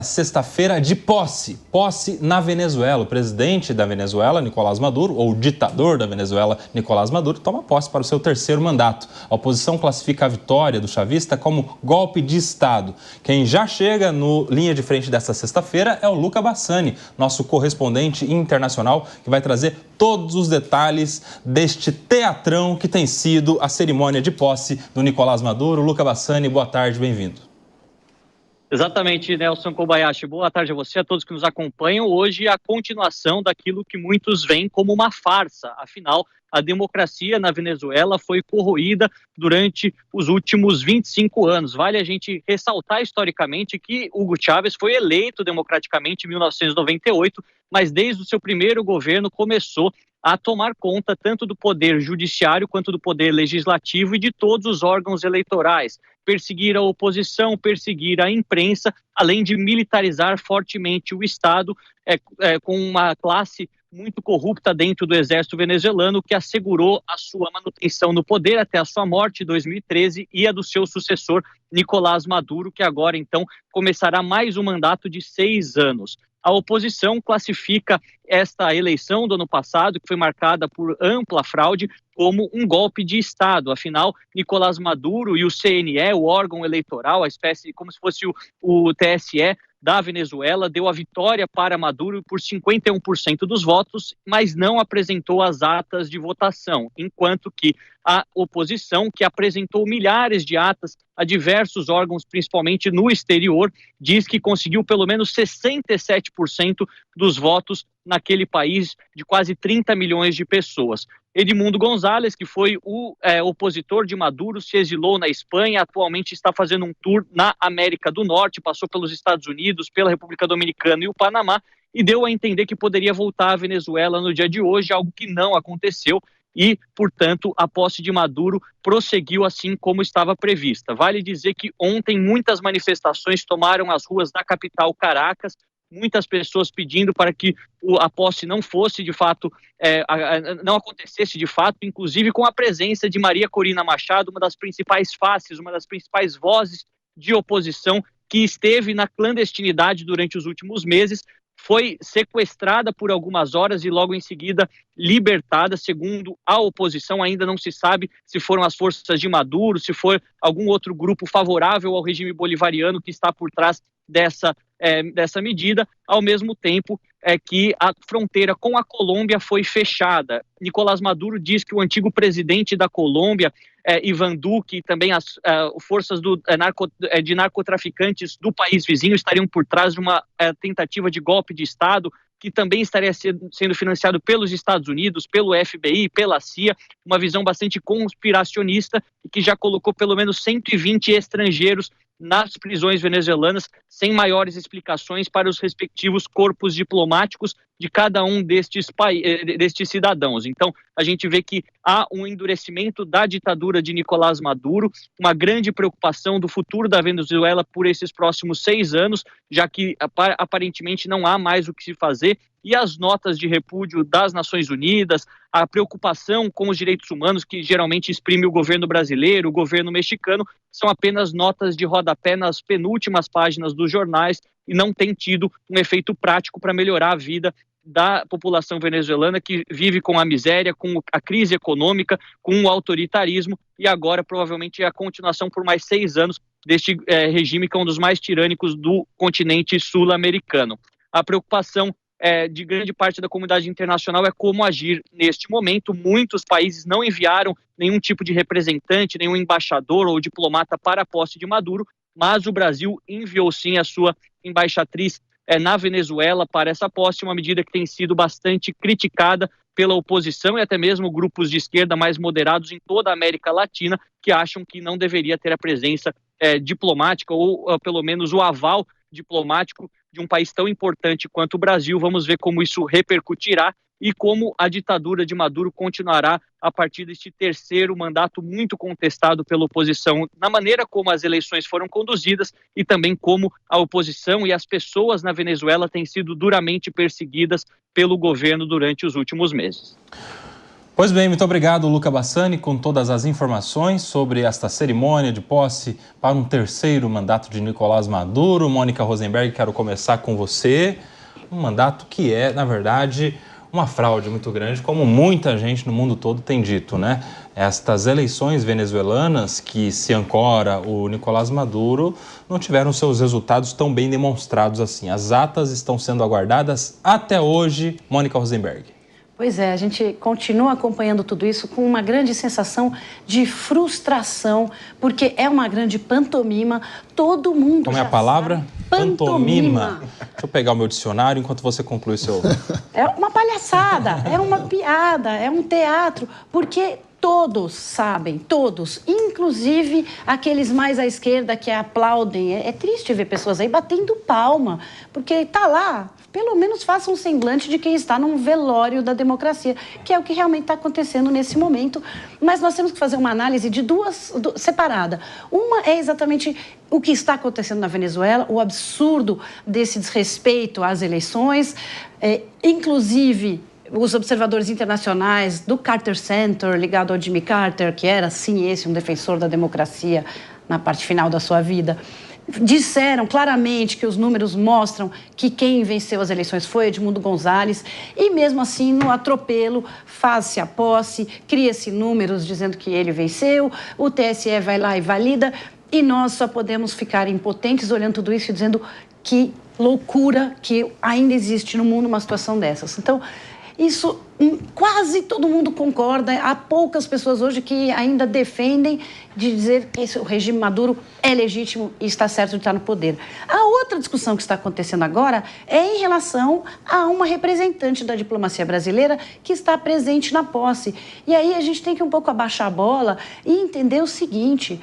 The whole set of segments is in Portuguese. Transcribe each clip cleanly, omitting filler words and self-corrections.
Sexta-feira de posse na Venezuela. O presidente da Venezuela, Nicolás Maduro, ou o ditador da Venezuela, Nicolás Maduro, toma posse para o seu terceiro mandato. A oposição classifica a vitória do chavista como golpe de Estado. Quem já chega no linha de frente desta sexta-feira é o Luca Bassani, nosso correspondente internacional, que vai trazer todos os detalhes deste teatrão que tem sido a cerimônia de posse do Nicolás Maduro. Luca Bassani, boa tarde, bem-vindo. Exatamente, Nelson Kobayashi. Boa tarde a você, a todos que nos acompanham. Hoje, a continuação daquilo que muitos veem como uma farsa. Afinal, a democracia na Venezuela foi corroída durante os últimos 25 anos. Vale a gente ressaltar historicamente que Hugo Chávez foi eleito democraticamente em 1998, mas desde o seu primeiro governo começou a tomar conta tanto do poder judiciário quanto do poder legislativo e de todos os órgãos eleitorais, perseguir a oposição, perseguir a imprensa, além de militarizar fortemente o Estado, com uma classe muito corrupta dentro do exército venezuelano, que assegurou a sua manutenção no poder até a sua morte em 2013 e a do seu sucessor, Nicolás Maduro, que agora então começará mais um mandato de 6 anos. A oposição classifica esta eleição do ano passado, que foi marcada por ampla fraude, como um golpe de Estado. Afinal, Nicolás Maduro e o CNE, o órgão eleitoral, a espécie como se fosse o TSE da Venezuela, deu a vitória para Maduro por 51% dos votos, mas não apresentou as atas de votação, enquanto que a oposição, que apresentou milhares de atas a diversos órgãos, principalmente no exterior, diz que conseguiu pelo menos 67% dos votos naquele país de quase 30 milhões de pessoas. Edmundo González, que foi o opositor de Maduro, se exilou na Espanha, atualmente está fazendo um tour na América do Norte, passou pelos Estados Unidos, pela República Dominicana e o Panamá, e deu a entender que poderia voltar à Venezuela no dia de hoje, algo que não aconteceu, e, portanto, a posse de Maduro prosseguiu assim como estava prevista. Vale dizer que ontem muitas manifestações tomaram as ruas da capital Caracas, muitas pessoas pedindo para que a posse não fosse de fato, não acontecesse de fato, inclusive com a presença de Maria Corina Machado, uma das principais faces, uma das principais vozes de oposição que esteve na clandestinidade durante os últimos meses, foi sequestrada por algumas horas e logo em seguida libertada. Segundo a oposição, ainda não se sabe se foram as forças de Maduro, se for algum outro grupo favorável ao regime bolivariano que está por trás dessa medida, ao mesmo tempo que a fronteira com a Colômbia foi fechada. Nicolás Maduro diz que o antigo presidente da Colômbia, Iván Duque, e também as forças de narcotraficantes do país vizinho estariam por trás de uma tentativa de golpe de Estado, que também estaria sendo financiado pelos Estados Unidos, pelo FBI, pela CIA, uma visão bastante conspiracionista e que já colocou pelo menos 120 estrangeiros nas prisões venezuelanas, sem maiores explicações para os respectivos corpos diplomáticos de cada um destes cidadãos. Então, a gente vê que há um endurecimento da ditadura de Nicolás Maduro, uma grande preocupação do futuro da Venezuela por esses próximos 6 anos, já que aparentemente não há mais o que se fazer, e as notas de repúdio das Nações Unidas, a preocupação com os direitos humanos que geralmente exprime o governo brasileiro, o governo mexicano, são apenas notas de rodapé nas penúltimas páginas dos jornais e não tem tido um efeito prático para melhorar a vida da população venezuelana, que vive com a miséria, com a crise econômica, com o autoritarismo, e agora provavelmente é a continuação por mais 6 anos deste regime que é um dos mais tirânicos do continente sul-americano. A preocupação de grande parte da comunidade internacional é como agir neste momento. Muitos países não enviaram nenhum tipo de representante, nenhum embaixador ou diplomata para a posse de Maduro, mas o Brasil enviou sim a sua embaixatriz na Venezuela para essa posse, uma medida que tem sido bastante criticada pela oposição e até mesmo grupos de esquerda mais moderados em toda a América Latina, que acham que não deveria ter a presença diplomática ou pelo menos o aval diplomático de um país tão importante quanto o Brasil. Vamos ver como isso repercutirá e como a ditadura de Maduro continuará a partir deste terceiro mandato muito contestado pela oposição, na maneira como as eleições foram conduzidas e também como a oposição e as pessoas na Venezuela têm sido duramente perseguidas pelo governo durante os últimos meses. Pois bem, muito obrigado, Luca Bassani, com todas as informações sobre esta cerimônia de posse para um terceiro mandato de Nicolás Maduro. Mônica Rosenberg, quero começar com você. Um mandato que é, na verdade, uma fraude muito grande, como muita gente no mundo todo tem dito, né? Estas eleições venezuelanas que se ancora o Nicolás Maduro não tiveram seus resultados tão bem demonstrados assim. As atas estão sendo aguardadas até hoje. Mônica Rosenberg. Pois é, a gente continua acompanhando tudo isso com uma grande sensação de frustração, porque é uma grande pantomima, todo mundo Como já é a palavra? Sabe. Pantomima. Deixa eu pegar o meu dicionário enquanto você conclui seu... É uma palhaçada, é uma piada, é um teatro, porque todos sabem, todos, inclusive aqueles mais à esquerda que aplaudem. É triste ver pessoas aí batendo palma, porque está lá. Pelo menos faça um semblante de quem está num velório da democracia, que é o que realmente está acontecendo nesse momento. Mas nós temos que fazer uma análise de separada. Uma é exatamente o que está acontecendo na Venezuela, o absurdo desse desrespeito às eleições, inclusive os observadores internacionais do Carter Center, ligado ao Jimmy Carter, que era, sim, um defensor da democracia na parte final da sua vida, disseram claramente que os números mostram que quem venceu as eleições foi Edmundo González e, mesmo assim, no atropelo, faz-se a posse, cria-se números dizendo que ele venceu, o TSE vai lá e valida e nós só podemos ficar impotentes olhando tudo isso e dizendo que loucura que ainda existe no mundo uma situação dessas. Então, isso quase todo mundo concorda. Há poucas pessoas hoje que ainda defendem de dizer que o regime Maduro é legítimo e está certo de estar no poder. A outra discussão que está acontecendo agora é em relação a uma representante da diplomacia brasileira que está presente na posse. E aí a gente tem que um pouco abaixar a bola e entender o seguinte...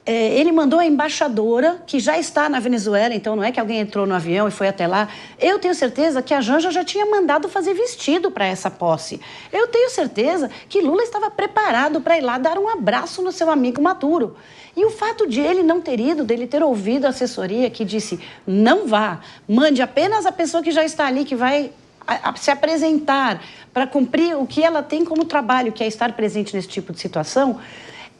Ele mandou a embaixadora, que já está na Venezuela, então não é que alguém entrou no avião e foi até lá. Eu tenho certeza que a Janja já tinha mandado fazer vestido para essa posse. Eu tenho certeza que Lula estava preparado para ir lá dar um abraço no seu amigo Maduro. E o fato de ele não ter ido, dele ter ouvido a assessoria que disse, não vá, mande apenas a pessoa que já está ali, que vai se apresentar para cumprir o que ela tem como trabalho, que é estar presente nesse tipo de situação,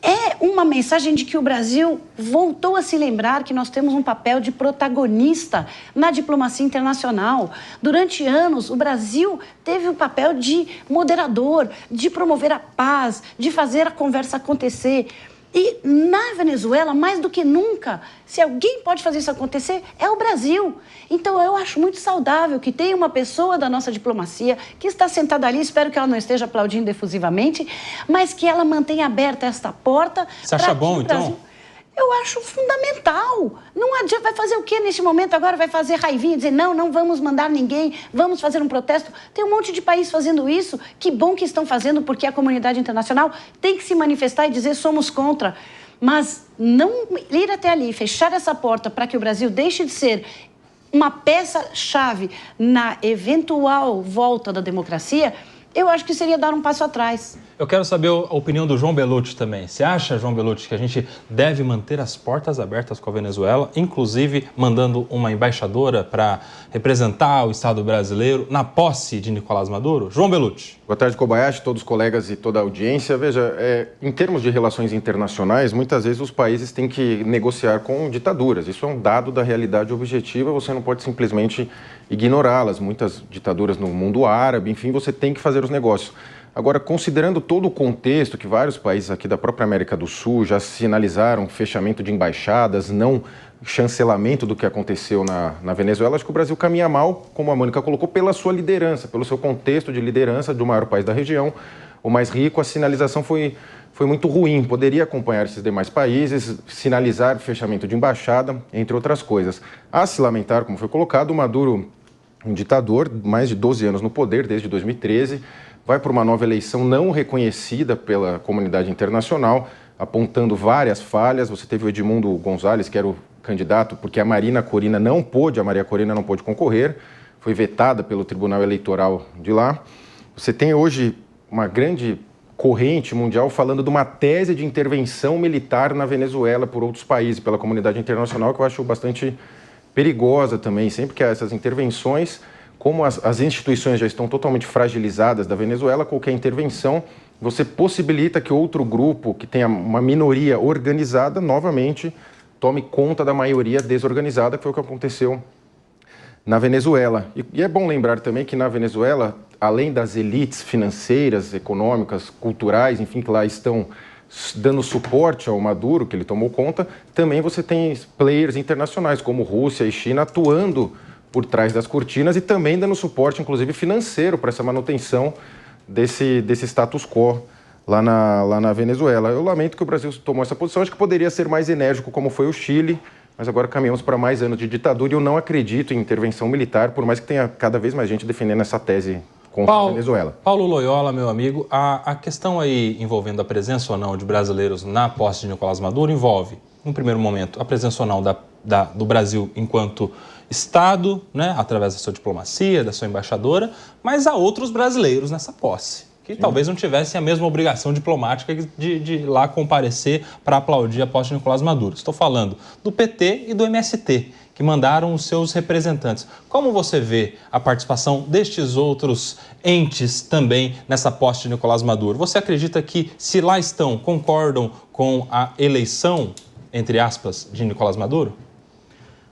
é uma mensagem de que o Brasil voltou a se lembrar que nós temos um papel de protagonista na diplomacia internacional. Durante anos, o Brasil teve o papel de moderador, de promover a paz, de fazer a conversa acontecer. E na Venezuela, mais do que nunca, se alguém pode fazer isso acontecer, é o Brasil. Então, eu acho muito saudável que tenha uma pessoa da nossa diplomacia que está sentada ali, espero que ela não esteja aplaudindo efusivamente, mas que ela mantenha aberta esta porta. Você acha bom, então? Eu acho fundamental. Não adianta, vai fazer o quê neste momento agora? Vai fazer raivinha, dizer não vamos mandar ninguém, vamos fazer um protesto. Tem um monte de país fazendo isso. Que bom que estão fazendo, porque a comunidade internacional tem que se manifestar e dizer somos contra. Mas não ir até ali, fechar essa porta para que o Brasil deixe de ser uma peça-chave na eventual volta da democracia, eu acho que seria dar um passo atrás. Eu quero saber a opinião do João Belucci também. Você acha, João Belucci, que a gente deve manter as portas abertas com a Venezuela, inclusive mandando uma embaixadora para representar o Estado brasileiro na posse de Nicolás Maduro? João Belucci. Boa tarde, Kobayashi, todos os colegas e toda a audiência. Veja, em termos de relações internacionais, muitas vezes os países têm que negociar com ditaduras. Isso é um dado da realidade objetiva, você não pode simplesmente ignorá-las. Muitas ditaduras no mundo árabe, enfim, você tem que fazer os negócios. Agora, considerando todo o contexto que vários países aqui da própria América do Sul já sinalizaram fechamento de embaixadas, não chancelamento do que aconteceu na Venezuela, acho que o Brasil caminha mal, como a Mônica colocou, pela sua liderança, pelo seu contexto de liderança do maior país da região, o mais rico. A sinalização foi muito ruim, poderia acompanhar esses demais países, sinalizar fechamento de embaixada, entre outras coisas. A se lamentar, como foi colocado, o Maduro, um ditador, mais de 12 anos no poder, desde 2013, vai para uma nova eleição não reconhecida pela comunidade internacional, apontando várias falhas. Você teve o Edmundo González, que era o candidato, porque a Maria Corina não pôde concorrer, foi vetada pelo Tribunal Eleitoral de lá. Você tem hoje uma grande corrente mundial falando de uma tese de intervenção militar na Venezuela por outros países, pela comunidade internacional, que eu acho bastante perigosa também. Sempre que há essas intervenções, como as instituições já estão totalmente fragilizadas da Venezuela, qualquer intervenção você possibilita que outro grupo, que tenha uma minoria organizada, novamente tome conta da maioria desorganizada, que foi o que aconteceu na Venezuela. E é bom lembrar também que na Venezuela, além das elites financeiras, econômicas, culturais, enfim, que lá estão dando suporte ao Maduro, que ele tomou conta, também você tem players internacionais, como Rússia e China, atuando por trás das cortinas e também dando suporte, inclusive financeiro, para essa manutenção desse status quo lá na Venezuela. Eu lamento que o Brasil tomou essa posição, acho que poderia ser mais enérgico, como foi o Chile, mas agora caminhamos para mais anos de ditadura e eu não acredito em intervenção militar, por mais que tenha cada vez mais gente defendendo essa tese contra a Venezuela. Paulo Loyola, meu amigo, a questão aí envolvendo a presença ou não de brasileiros na posse de Nicolás Maduro envolve, no primeiro momento, a presença ou não do Brasil enquanto Estado, né, através da sua diplomacia, da sua embaixadora, mas há outros brasileiros nessa posse, que talvez não tivessem a mesma obrigação diplomática de ir lá comparecer para aplaudir a posse de Nicolás Maduro. Estou falando do PT e do MST, que mandaram os seus representantes. Como você vê a participação destes outros entes também nessa posse de Nicolás Maduro? Você acredita que, se lá estão, concordam com a eleição, entre aspas, de Nicolás Maduro?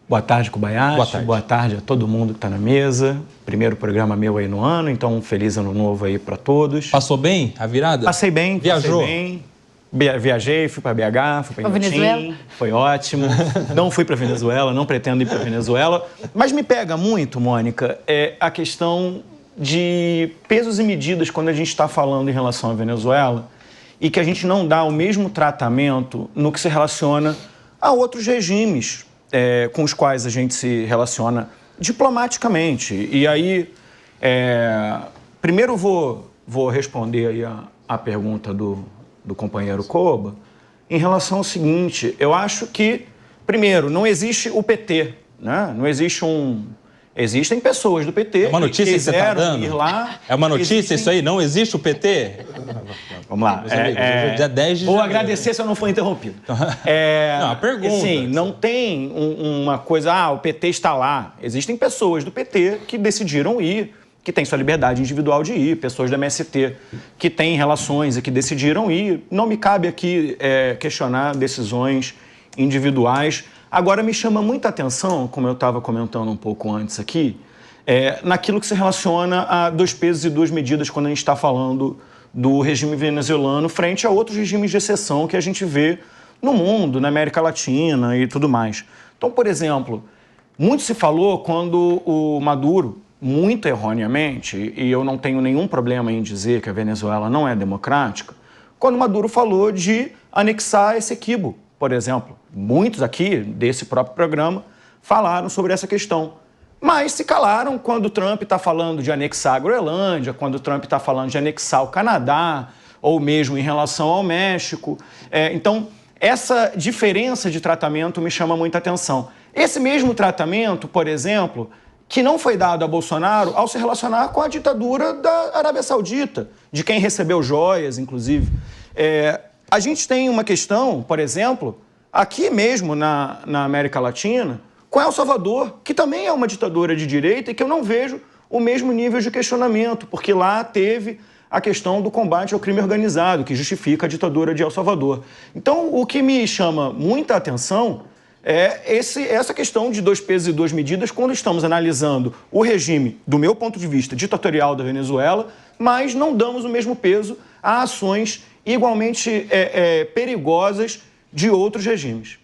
Boa tarde, Kobayashi. Boa tarde a todo mundo que está na mesa. Primeiro programa meu aí no ano, então feliz ano novo aí para todos. Passou bem a virada? Passei bem. Viajou? Passei bem. Viajei, fui para BH, fui para Venezuela. Foi ótimo. Não fui para Venezuela, não pretendo ir para Venezuela. Mas me pega muito, Mônica, a questão de pesos e medidas quando a gente está falando em relação à Venezuela e que a gente não dá o mesmo tratamento no que se relaciona a outros regimes com os quais a gente se relaciona diplomaticamente. E aí, primeiro vou responder aí a pergunta do companheiro Koba, em relação ao seguinte: eu acho que, primeiro, não existe o PT, né? Não existe Existem pessoas do PT. É uma notícia que você está dando? Ir lá. É uma notícia isso aí? Não existe o PT? Vamos lá. Dia 10 de Vou janeiro. agradecer se eu não for interrompido. Não, a pergunta. Sim, não tem uma coisa, o PT está lá. Existem pessoas do PT que decidiram ir, que têm sua liberdade individual de ir, pessoas do MST que têm relações e que decidiram ir. Não me cabe aqui questionar decisões individuais. Agora, me chama muita atenção, como eu estava comentando um pouco antes aqui, naquilo que se relaciona a dois pesos e duas medidas quando a gente está falando do regime venezuelano frente a outros regimes de exceção que a gente vê no mundo, na América Latina e tudo mais. Então, por exemplo, muito se falou quando o Maduro, muito erroneamente, e eu não tenho nenhum problema em dizer que a Venezuela não é democrática, quando o Maduro falou de anexar Essequibo, por exemplo. Muitos aqui, desse próprio programa, falaram sobre essa questão. Mas se calaram quando o Trump está falando de anexar a Groenlândia, quando o Trump está falando de anexar o Canadá, ou mesmo em relação ao México. Então, essa diferença de tratamento me chama muita atenção. Esse mesmo tratamento, por exemplo, que não foi dado a Bolsonaro ao se relacionar com a ditadura da Arábia Saudita, de quem recebeu joias, inclusive. A gente tem uma questão, por exemplo, aqui mesmo na América Latina, com El Salvador, que também é uma ditadura de direita e que eu não vejo o mesmo nível de questionamento, porque lá teve a questão do combate ao crime organizado, que justifica a ditadura de El Salvador. Então, o que me chama muita atenção é essa questão de dois pesos e duas medidas quando estamos analisando o regime, do meu ponto de vista, ditatorial da Venezuela, mas não damos o mesmo peso a ações igualmente perigosas de outros regimes.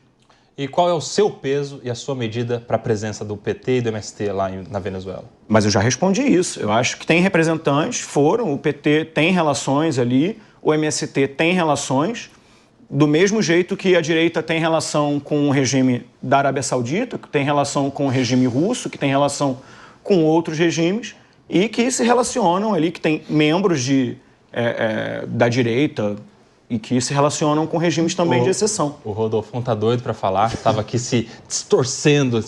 E qual é o seu peso e a sua medida para a presença do PT e do MST lá na Venezuela? Mas eu já respondi isso. Eu acho que tem representantes, o PT tem relações ali, o MST tem relações, do mesmo jeito que a direita tem relação com o regime da Arábia Saudita, que tem relação com o regime russo, que tem relação com outros regimes e que se relacionam ali, que tem membros da direita e que se relacionam com regimes também de exceção. O Rodolfo tá doido para falar, estava aqui se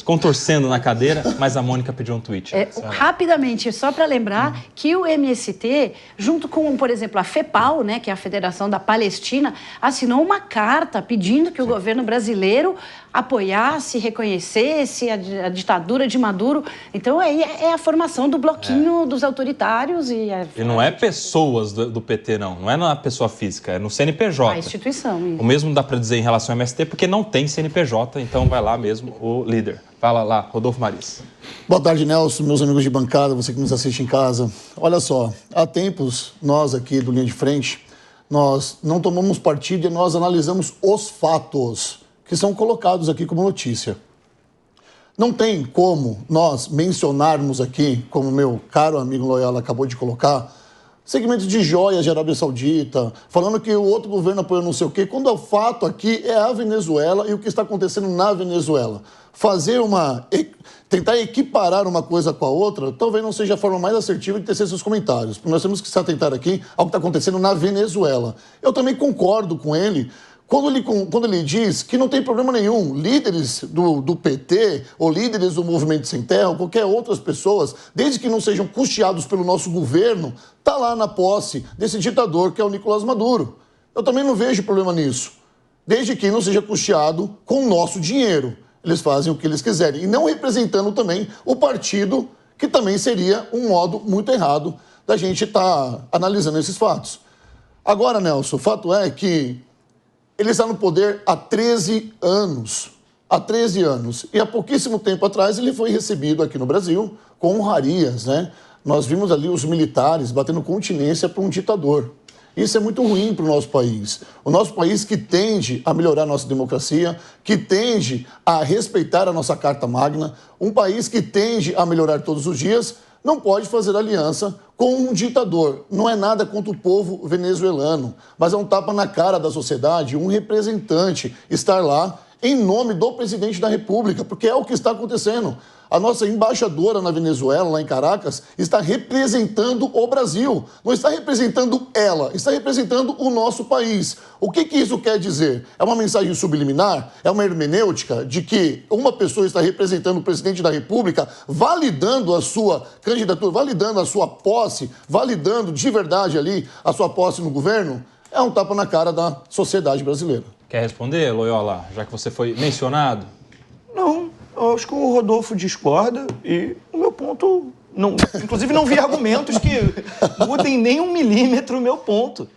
contorcendo na cadeira, mas a Mônica pediu um tweet. Rapidamente, só para lembrar que o MST, junto com, por exemplo, a FEPAL, né, que é a Federação da Palestina, assinou uma carta pedindo que o governo brasileiro apoiasse, reconhecesse a ditadura de Maduro. Então, aí é a formação do bloquinho dos autoritários. E não é pessoas do PT, não é na pessoa física, é no CNPJ. A instituição. Isso. O mesmo dá para dizer em relação ao MST, porque não tem CNPJ, então vai lá mesmo o líder. Fala lá, Rodolfo Maris. Boa tarde, Nelson, meus amigos de bancada, você que nos assiste em casa. Olha só, há tempos, nós aqui do Linha de Frente, nós não tomamos partido e nós analisamos os fatos que são colocados aqui como notícia. Não tem como nós mencionarmos aqui, como meu caro amigo Loyola acabou de colocar, segmentos de joias de Arábia Saudita, falando que o outro governo apoiou não sei o quê, quando o fato aqui é a Venezuela e o que está acontecendo na Venezuela. Tentar equiparar uma coisa com a outra, talvez não seja a forma mais assertiva de tecer seus comentários, porque nós temos que se atentar aqui ao que está acontecendo na Venezuela. Eu também concordo com ele, quando ele diz que não tem problema nenhum, líderes do PT ou líderes do Movimento Sem Terra ou qualquer outras pessoas, desde que não sejam custeados pelo nosso governo, tá lá na posse desse ditador que é o Nicolás Maduro. Eu também não vejo problema nisso, desde que não seja custeado com o nosso dinheiro. Eles fazem o que eles quiserem e não representando também o partido, que também seria um modo muito errado da gente estar analisando esses fatos. Agora, Nelson, o fato é que ele está no poder há 13 anos. Há 13 anos. E há pouquíssimo tempo atrás ele foi recebido aqui no Brasil com honrarias, né? Nós vimos ali os militares batendo continência para um ditador. Isso é muito ruim para o nosso país. O nosso país que tende a melhorar a nossa democracia, que tende a respeitar a nossa Carta Magna, um país que tende a melhorar todos os dias, não pode fazer aliança com um ditador. Não é nada contra o povo venezuelano, mas é um tapa na cara da sociedade, um representante estar lá em nome do presidente da República, porque é o que está acontecendo. A nossa embaixadora na Venezuela, lá em Caracas, está representando o Brasil. Não está representando ela, está representando o nosso país. O que isso quer dizer? É uma mensagem subliminar? É uma hermenêutica de que uma pessoa está representando o presidente da República, validando a sua candidatura, validando a sua posse, validando de verdade ali a sua posse no governo? É um tapa na cara da sociedade brasileira. Quer responder, Loyola, já que você foi mencionado? Não, eu acho que o Rodolfo discorda e o meu ponto... Não, inclusive não vi argumentos que mudem nem 1 milímetro o meu ponto.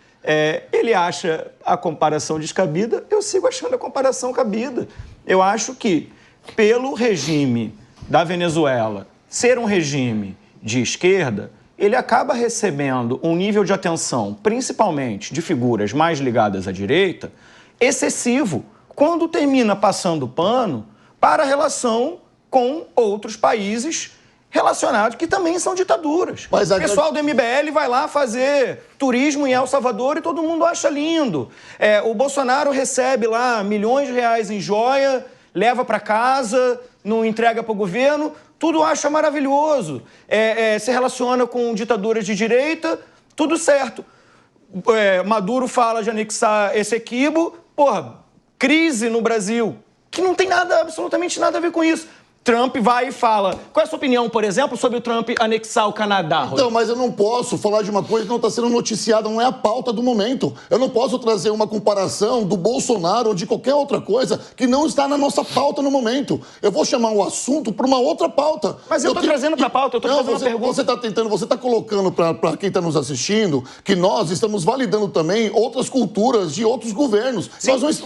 Ele acha a comparação descabida, eu sigo achando a comparação cabida. Eu acho que, pelo regime da Venezuela ser um regime de esquerda, ele acaba recebendo um nível de atenção, principalmente de figuras mais ligadas à direita, excessivo, quando termina passando pano para a relação com outros países relacionados, que também são ditaduras. O pessoal do MBL vai lá fazer turismo em El Salvador e todo mundo acha lindo. O Bolsonaro recebe lá milhões de reais em joia, leva para casa, não entrega para o governo, tudo acha maravilhoso. Se relaciona com ditaduras de direita, tudo certo. Maduro fala de anexar Essequibo, crise no Brasil, que não tem nada, absolutamente nada a ver com isso. Trump vai e fala... Qual é a sua opinião, por exemplo, sobre o Trump anexar o Canadá, Rodrigo? Então, mas eu não posso falar de uma coisa que não está sendo noticiada, não é a pauta do momento. Eu não posso trazer uma comparação do Bolsonaro ou de qualquer outra coisa que não está na nossa pauta no momento. Eu vou chamar o assunto para uma outra pauta. Mas eu estou trazendo para a pauta, eu estou fazendo uma pergunta. Você está colocando para quem está nos assistindo que nós estamos validando também outras culturas de outros governos.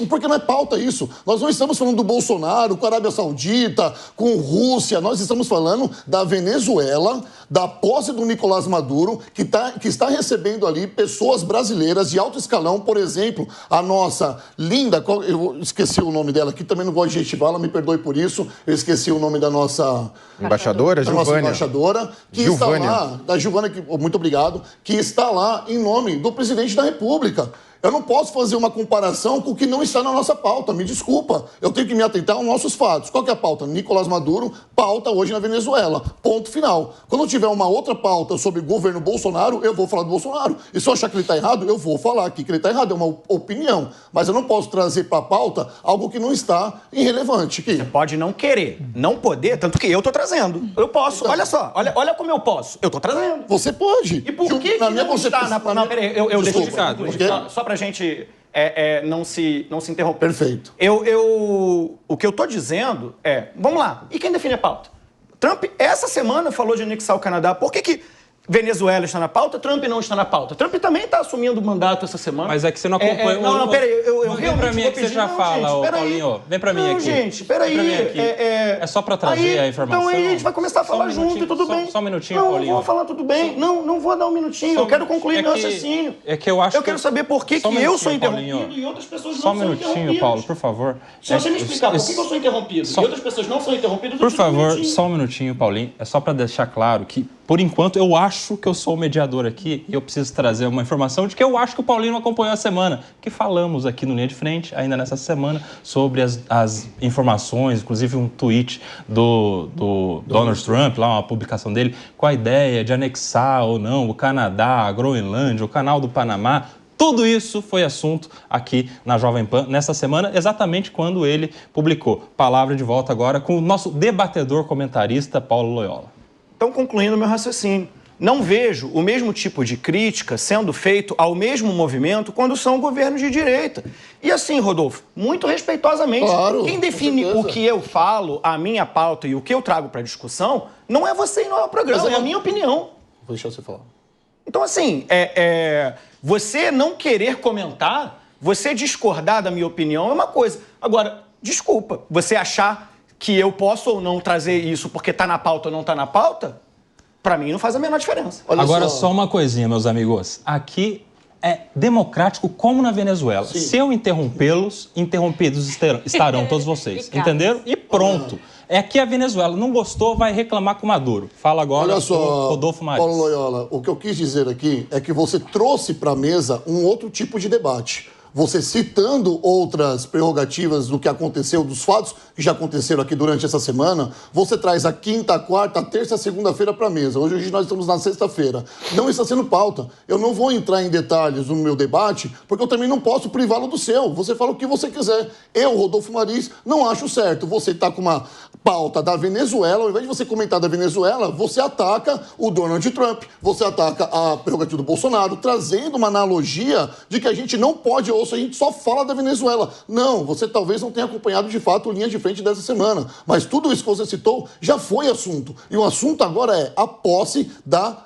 Porque não é pauta isso. Nós não estamos falando do Bolsonaro com a Arábia Saudita, com Rússia, nós estamos falando da Venezuela, da posse do Nicolás Maduro, que está recebendo ali pessoas brasileiras de alto escalão, por exemplo, a nossa linda, eu esqueci o nome dela aqui, também não gosto de adjetivá-la, me perdoe por isso, eu esqueci o nome da nossa... Embaixadora, Giovânia. Nossa embaixadora, que está lá, da Giovânia, muito obrigado, que está lá em nome do presidente da República. Eu não posso fazer uma comparação com o que não está na nossa pauta, me desculpa. Eu tenho que me atentar aos nossos fatos. Qual que é a pauta? Nicolás Maduro, pauta hoje na Venezuela. Ponto final. Quando tiver uma outra pauta sobre o governo Bolsonaro, eu vou falar do Bolsonaro. E se eu achar que ele está errado, eu vou falar aqui que ele está errado. É uma opinião. Mas eu não posso trazer para a pauta algo que não está irrelevante. Você pode não querer, não poder, tanto que eu estou trazendo. Eu posso. Olha só, olha como eu posso. Eu estou trazendo. Você pode. E por que na minha não está na... Não, peraí, eu deixo de falar. Só pra gente não se interromper. Perfeito. O que eu tô dizendo é, vamos lá, e quem define a pauta? Trump, essa semana, falou de anexar o Canadá. Por que Venezuela está na pauta, Trump não está na pauta? Trump também está assumindo o mandato essa semana. Mas é que você não acompanha... Não, peraí, eu realmente vem pra mim é que você já fala, Paulinho. Vem pra mim aqui. Gente, peraí. É só pra trazer a informação. Então aí a gente vai começar a falar junto e tudo bem. Só um minutinho, Paulinho. Não, vou falar tudo bem. Não vou dar um minutinho. Eu quero concluir meu raciocínio. É que eu acho Eu quero saber por que eu sou interrompido e outras pessoas não são interrompidas. Só um minutinho, Paulo, por favor. Só você me explicar por que eu sou interrompido e outras pessoas não são interrompidas. Por favor, só um minutinho, Paulinho. É só pra deixar claro que, por enquanto, eu acho que eu sou o mediador aqui e eu preciso trazer uma informação de que eu acho que o Paulinho não acompanhou a semana, que falamos aqui no Linha de Frente, ainda nessa semana, sobre as informações, inclusive um tweet do Donald Trump, lá uma publicação dele, com a ideia de anexar ou não o Canadá, a Groenlândia, o Canal do Panamá. Tudo isso foi assunto aqui na Jovem Pan nessa semana, exatamente quando ele publicou. Palavra de volta agora com o nosso debatedor comentarista, Paulo Loyola. Então, concluindo meu raciocínio, não vejo o mesmo tipo de crítica sendo feito ao mesmo movimento quando são governos de direita. E assim, Rodolfo, muito respeitosamente, claro, quem define o que eu falo, a minha pauta e o que eu trago para discussão, não é você e não é o programa, é a minha opinião. Vou deixar você falar. Então, assim, você não querer comentar, você discordar da minha opinião é uma coisa. Agora, desculpa, você achar que eu posso ou não trazer isso porque está na pauta ou não está na pauta, para mim não faz a menor diferença. Olha agora, só uma coisinha, meus amigos. Aqui é democrático como na Venezuela. Sim. Se eu interrompê-los, interrompidos estarão todos vocês. Entenderam? E pronto. É que a Venezuela não gostou, vai reclamar com Maduro. Fala agora, olha só, Rodolfo Maris. Paulo Loyola, o que eu quis dizer aqui é que você trouxe para a mesa um outro tipo de debate. Você citando outras prerrogativas do que aconteceu, dos fatos que já aconteceram aqui durante essa semana, você traz a quinta, a quarta, a terça e a segunda-feira para a mesa. Hoje nós estamos na sexta-feira. Não está sendo pauta. Eu não vou entrar em detalhes no meu debate, porque eu também não posso privá-lo do seu. Você fala o que você quiser. Eu, Rodolfo Maris, não acho certo. Você está com uma pauta da Venezuela, ao invés de você comentar da Venezuela, você ataca o Donald Trump, você ataca a prerrogativa do Bolsonaro, trazendo uma analogia de que a gente não pode, ou seja, a gente só fala da Venezuela. Não, você talvez não tenha acompanhado de fato o Linha de Frente dessa semana, mas tudo isso que você citou já foi assunto. E o assunto agora é a posse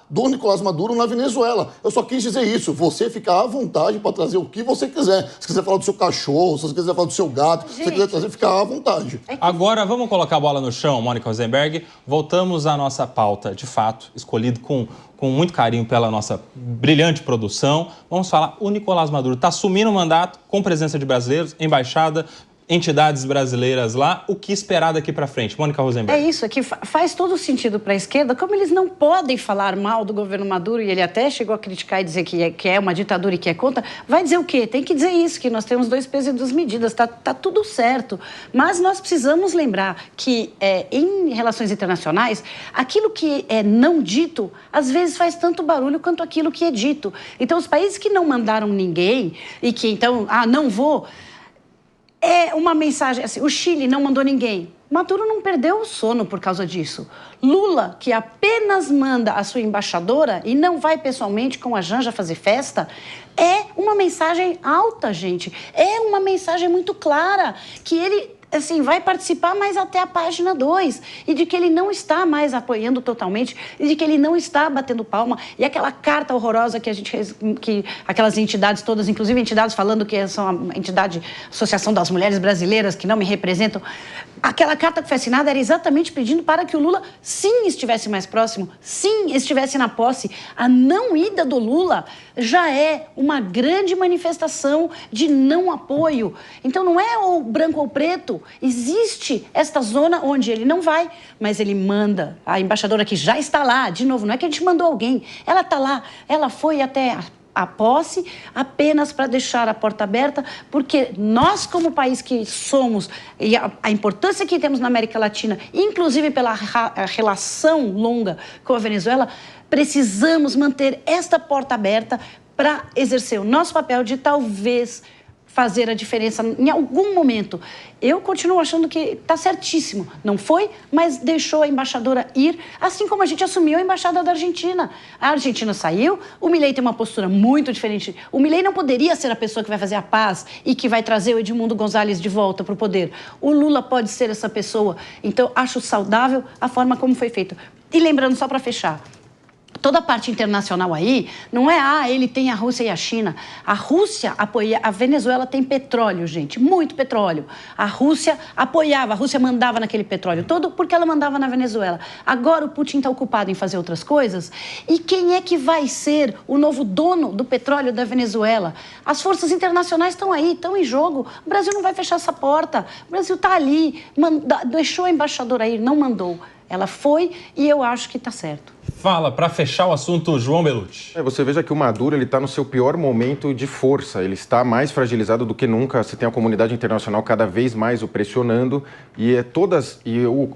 do Nicolás Maduro na Venezuela. Eu só quis dizer isso, você fica à vontade para trazer o que você quiser. Se quiser falar do seu cachorro, se você quiser falar do seu gato, se você quiser trazer, fica à vontade. Agora vamos colocar a bola no chão, Mônica Rosenberg. Voltamos à nossa pauta, de fato, escolhido com muito carinho pela nossa brilhante produção. Vamos falar, o Nicolás Maduro está assumindo o mandato com presença de brasileiros, embaixada, entidades brasileiras lá. O que esperar daqui para frente? Mônica Rosenberg. É isso, é que faz todo sentido para a esquerda, como eles não podem falar mal do governo Maduro, e ele até chegou a criticar e dizer que é uma ditadura e que é contra, vai dizer o quê? Tem que dizer isso, que nós temos 2 pesos e 2 medidas, tá tudo certo. Mas nós precisamos lembrar que em relações internacionais, aquilo que é não dito, às vezes faz tanto barulho quanto aquilo que é dito. Então, os países que não mandaram ninguém e que então, não vou... É uma mensagem assim, o Chile não mandou ninguém. Maduro não perdeu o sono por causa disso. Lula, que apenas manda a sua embaixadora e não vai pessoalmente com a Janja fazer festa, é uma mensagem alta, gente. É uma mensagem muito clara que ele... assim, vai participar mais até a página 2, e de que ele não está mais apoiando totalmente, e de que ele não está batendo palma, e aquela carta horrorosa que aquelas entidades todas, inclusive entidades falando que são a entidade Associação das Mulheres Brasileiras, que não me representam, aquela carta que foi assinada era exatamente pedindo para que o Lula, sim, estivesse mais próximo, sim, estivesse na posse. A não ida do Lula já é uma grande manifestação de não apoio. Então, não é ou branco ou preto. Existe esta zona onde ele não vai, mas ele manda. A embaixadora que já está lá, de novo, não é que a gente mandou alguém, ela está lá, ela foi até a posse apenas para deixar a porta aberta, porque nós, como país que somos, e a importância que temos na América Latina, inclusive pela relação longa com a Venezuela, precisamos manter esta porta aberta para exercer o nosso papel de talvez fazer a diferença em algum momento. Eu continuo achando que está certíssimo. Não foi, mas deixou a embaixadora ir, assim como a gente assumiu a embaixada da Argentina. A Argentina saiu, o Milei tem uma postura muito diferente. O Milei não poderia ser a pessoa que vai fazer a paz e que vai trazer o Edmundo González de volta para o poder. O Lula pode ser essa pessoa. Então, acho saudável a forma como foi feito. E lembrando, só para fechar, toda a parte internacional aí, não é, ele tem a Rússia e a China. A Rússia apoia, a Venezuela tem petróleo, gente, muito petróleo. A Rússia apoiava, a Rússia mandava naquele petróleo todo porque ela mandava na Venezuela. Agora o Putin está ocupado em fazer outras coisas. E quem é que vai ser o novo dono do petróleo da Venezuela? As forças internacionais estão aí, estão em jogo. O Brasil não vai fechar essa porta. O Brasil está ali, deixou a embaixadora ir, não mandou. Ela foi e eu acho que está certo. Fala, para fechar o assunto, João Belucci. Você veja que o Maduro está no seu pior momento de força. Ele está mais fragilizado do que nunca. Você tem a comunidade internacional cada vez mais o pressionando.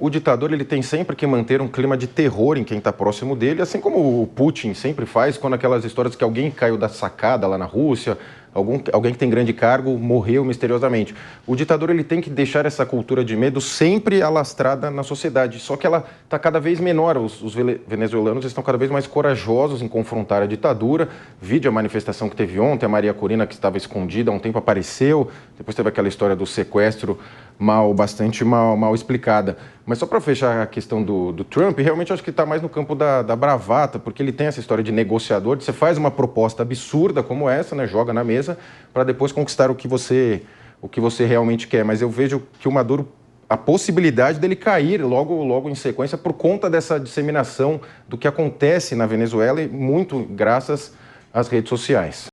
O ditador ele tem sempre que manter um clima de terror em quem está próximo dele, assim como o Putin sempre faz quando aquelas histórias que alguém caiu da sacada lá na Rússia, alguém que tem grande cargo morreu misteriosamente. O ditador ele tem que deixar essa cultura de medo sempre alastrada na sociedade, só que ela está cada vez menor. Os venezuelanos estão cada vez mais corajosos em confrontar a ditadura. Vide a manifestação que teve ontem, a Maria Corina, que estava escondida há um tempo, apareceu. Depois teve aquela história do sequestro bastante mal explicada. Mas só para fechar a questão do Trump, realmente acho que está mais no campo da bravata, porque ele tem essa história de negociador, você faz uma proposta absurda como essa, né, joga na mesa, para depois conquistar o que você realmente quer. Mas eu vejo que o Maduro, a possibilidade dele cair logo em sequência por conta dessa disseminação do que acontece na Venezuela e muito graças às redes sociais.